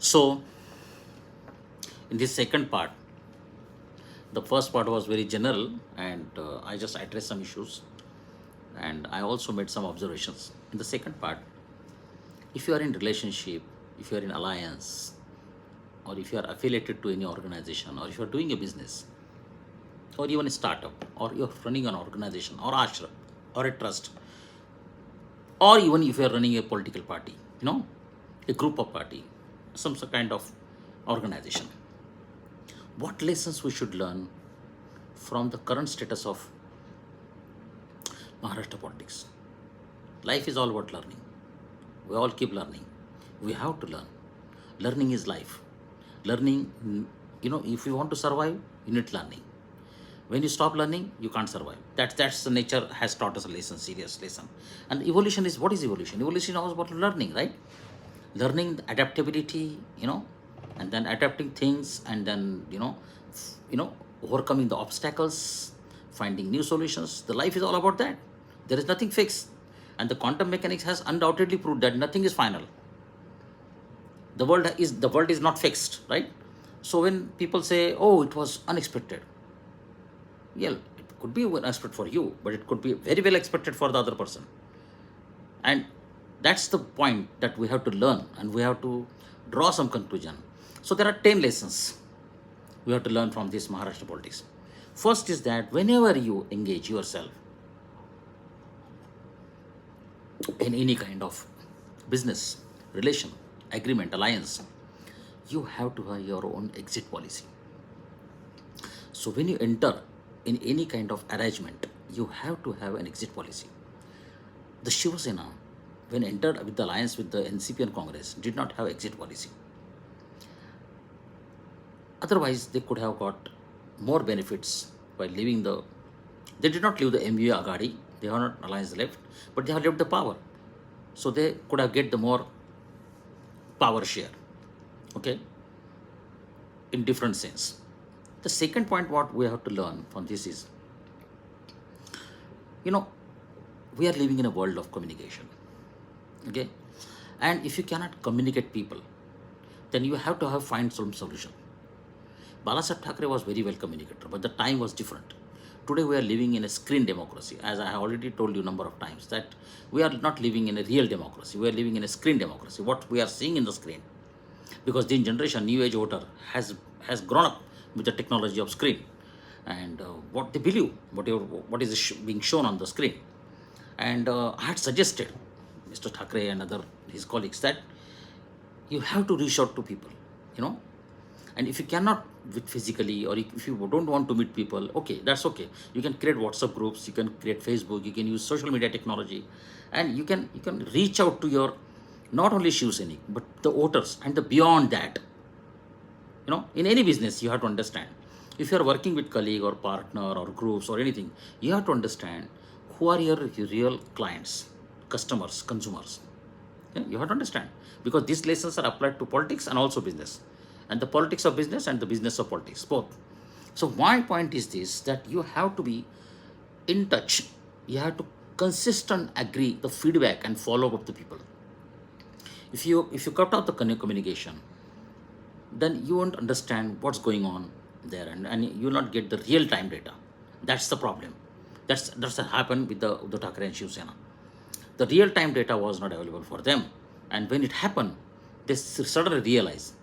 So, in this second part, the first part was very general, and I just addressed some issues, and I also made some observations. In the second part, if you are in relationship, if you are in alliance, or if you are affiliated to any organization, or if you are doing a business, or even a startup, or you're running an organization, or ashram, or a trust, or even if you are running a political party, a group of party, some kind of organization, what lessons we should learn from the current status of Maharashtra politics? Life is all about learning. We all keep learning. We have to learn. Learning is life. Learning, if you want to survive, you need learning. When you stop learning, you can't survive. That's the nature has taught us a lesson, serious lesson. And evolution is, what is evolution? Evolution is all about learning, right? Learning the adaptability, and then adapting things, and then overcoming the obstacles, finding new solutions. The life is all about that. There is nothing fixed, and the quantum mechanics has undoubtedly proved that nothing is final. The world is not fixed, right? So when people say, oh, it was unexpected, yeah, it could be unexpected for you, but it could be very well expected for the other person. And that's the point, that we have to learn and we have to draw some conclusion. So there are 10 lessons we have to learn from this Maharashtra politics. First is that whenever you engage yourself in any kind of business, relation, agreement, alliance, you have to have your own exit policy. So when you enter in any kind of arrangement, you have to have an exit policy. The Shiva Sena, when entered with the alliance with the NCP and Congress, did not have exit policy. Otherwise, they could have got more benefits by leaving the. They did not leave the MUA Agadi. They have not alliance left, but they have left the power. So they could have get the more power share. Okay, in different sense. The second point, what we have to learn from this is, you know, we are living in a world of communication. Okay, and if you cannot communicate people, then you have to have find some solution. Balasaheb Thackeray was very well communicator, but the time was different. Today we are living in a screen democracy, as I have already told you a number of times, that we are not living in a real democracy. We are living in a screen democracy. What we are seeing in the screen, because this generation, new age voter, has grown up with the technology of screen, and what they believe, what is being shown on the screen. And I had suggested Mr. Thackeray and other his colleagues that you have to reach out to people, you know, and if you cannot with physically, or if you don't want to meet people, okay, that's okay. You can create WhatsApp groups, you can create Facebook, you can use social media technology, and you can reach out to your, not only Shiv Sainik, but the voters and the beyond that. In any business, you have to understand, if you are working with colleague or partner or groups or anything, you have to understand who are your real clients, customers, consumers. Yeah, you have to understand, because these lessons are applied to politics and also business, and the politics of business and the business of politics, both. So my point is this, that you have to be in touch. You have to consistent agree the feedback and follow up the people. If you cut out the communication, then you won't understand what's going on there, and you will not get the real time data. That's the problem. That's what happened with the Thackeray and Shiv Sena. The real time data was not available for them, and when it happened, they suddenly realized.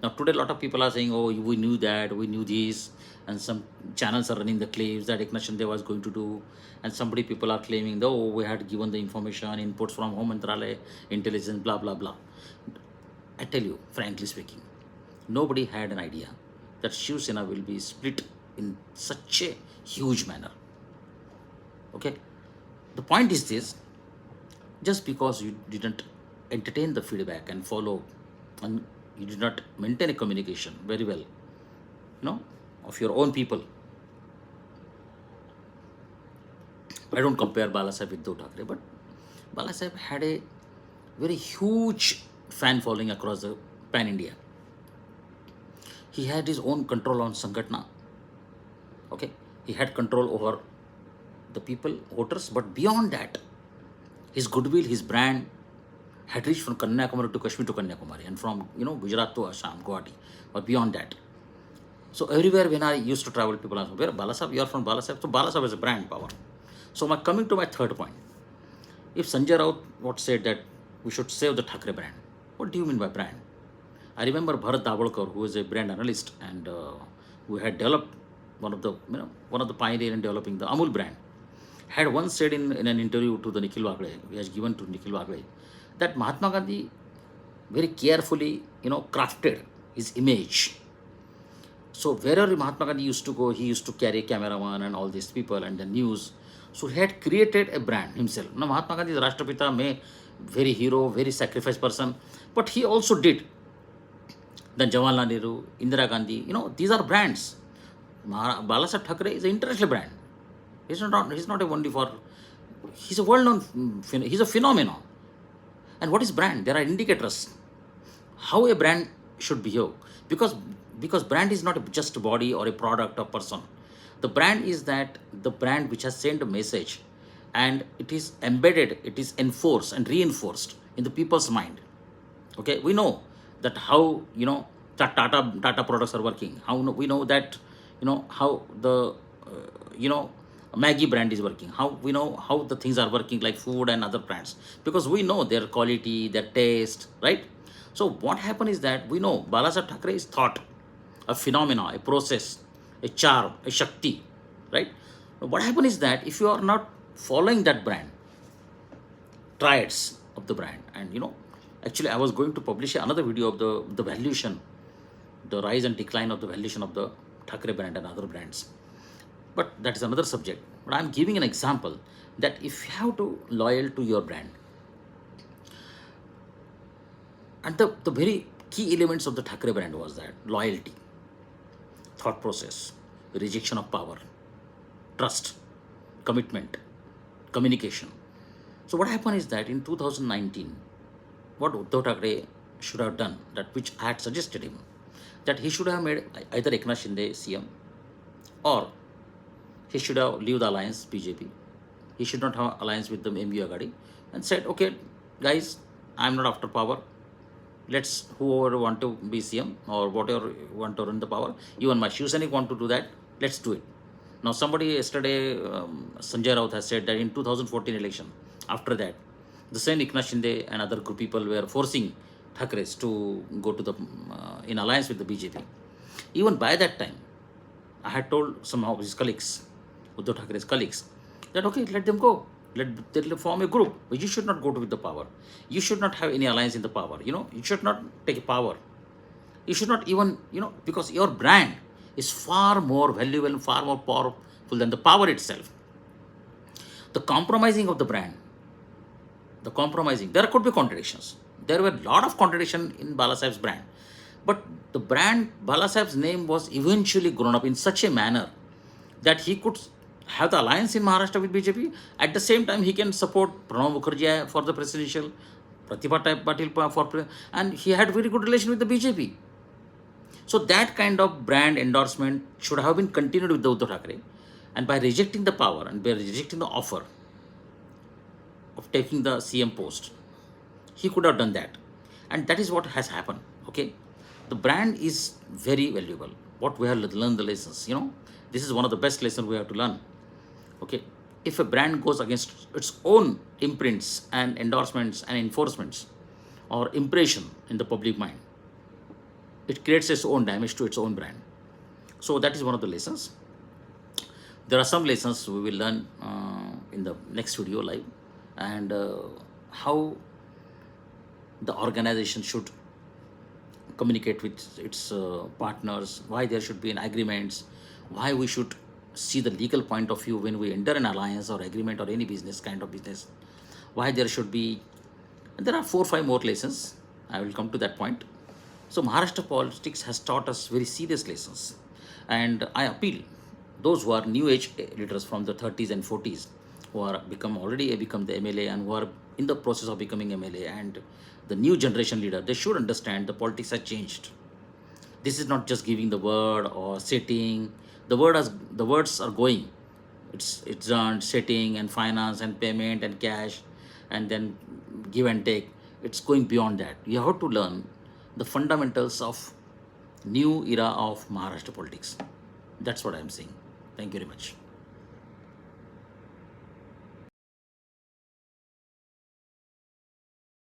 Now today, a lot of people are saying, "Oh, we knew that, we knew this," and some channels are running the claims that Eknath Shinde was going to do, and somebody people are claiming, "Oh, we had given the information, inputs from Home Mantralaya, intelligence, blah blah blah." I tell you, frankly speaking, nobody had an idea that Shiv Sena will be split in such a huge manner. Okay, the point is this: just because you didn't entertain the feedback and follow, and you did not maintain a communication very well, of your own people. I don't compare Balasaheb with Thackeray, but Balasaheb had a very huge fan following across the pan India. He had his own control on Sangatna. Okay, he had control over the people, voters, but beyond that, his goodwill, his brand had reached from Kanyakumari to Kashmir to Kanyakumari, and from Gujarat to Assam, Guwahati, or beyond that. So everywhere when I used to travel, people ask, where Balasaheb, you are from Balasaheb. So Balasaheb is a brand power. So coming to my third point, if Sanjay Raut what said that we should save the Thakre brand, what do you mean by brand? I remember Bharat Davolkar, who is a brand analyst and who had developed one of the pioneer in developing the Amul brand, had once said in an interview to the Nikhil Wagale, he has given to Nikhil Wagale, that Mahatma Gandhi very carefully crafted his image. So wherever Mahatma Gandhi used to go, he used to carry cameraman and all these people and the news. So he had created a brand himself. Now Mahatma Gandhi is Rashtrapita, may very hero, very sacrifice person, but he also did. Then Jawaharlal Nehru, Indira Gandhi, these are brands. Balasaheb Thackeray is an international brand. He's not a only for, he's a world-known, he's a phenomenon. And what is brand? There are indicators how a brand should behave, because brand is not just a body or a product or person. The brand is that the brand which has sent a message, and it is embedded, it is enforced and reinforced in the people's mind. Okay, we know that how Tata products are working, how we know that how the you know Maggie brand is working, how we know how the things are working like food and other brands, because we know their quality, their taste, right? So what happened is that we know Balasaheb Thackeray is thought, a phenomena, a process, a charm, a shakti, right? What happened is that if you are not following that brand, triads of the brand, and actually I was going to publish another video of the valuation, the rise and decline of the valuation of the Thackeray brand and other brands, but that is another subject. But I'm giving an example that if you have to loyal to your brand, and the very key elements of the Thackeray brand was that loyalty, thought process, rejection of power, trust, commitment, communication. So what happened is that in 2019, what Uddhav Thackeray should have done, that which I had suggested him, that he should have made either Eknath Shinde CM, or he should have leave the alliance BJP. He should not have alliance with the MU Agadi, and said, okay, guys, I'm not after power. Let's whoever want to be CM or whatever want to run the power. Even my Shiv Sainik want to do that. Let's do it. Now somebody yesterday, Sanjay Raut has said that in 2014 election, after that, the same Eknath Shinde and other group people were forcing Thackerays to go to the in alliance with the BJP. Even by that time, I had told some of his colleagues, Uddhav Thackeray's colleagues, that okay, let them go. Let them form a group. But you should not go to with the power. You should not have any alliance in the power. You should not take power. You should not even, because your brand is far more valuable, far more powerful than the power itself. The compromising of the brand, there could be contradictions. There were a lot of contradiction in Balasaheb's brand. But the brand, Balasaheb's name was eventually grown up in such a manner that he could have the alliance in Maharashtra with BJP. At the same time, he can support Pranab Mukherjee for the presidential, Pratibha Patil for, and he had very good relation with the BJP. So that kind of brand endorsement should have been continued with the Uddhav Thackeray. And by rejecting the power and by rejecting the offer of taking the CM post, he could have done that. And that is what has happened. Okay. The brand is very valuable. What we have to learn the lessons, this is one of the best lessons we have to learn. Okay. If a brand goes against its own imprints and endorsements and enforcements or impression in the public mind, it creates its own damage to its own brand. So that is one of the lessons. There are some lessons we will learn in the next video live, and how the organization should communicate with its partners, why there should be an agreements, why we should see the legal point of view when we enter an alliance or agreement or any business kind of business, why there should be, and there are 4 or 5 more lessons. I will come to that point. So Maharashtra politics has taught us very serious lessons, and I appeal those who are new age leaders from the 30s and 40s, who are already become the MLA and who are in the process of becoming MLA, and the new generation leader, they should understand the politics has changed. This is not just giving the word or setting. The words are going. It's on setting and finance and payment and cash, and then give and take. It's going beyond that. You have to learn the fundamentals of new era of Maharashtra politics. That's what I'm saying. Thank you very much.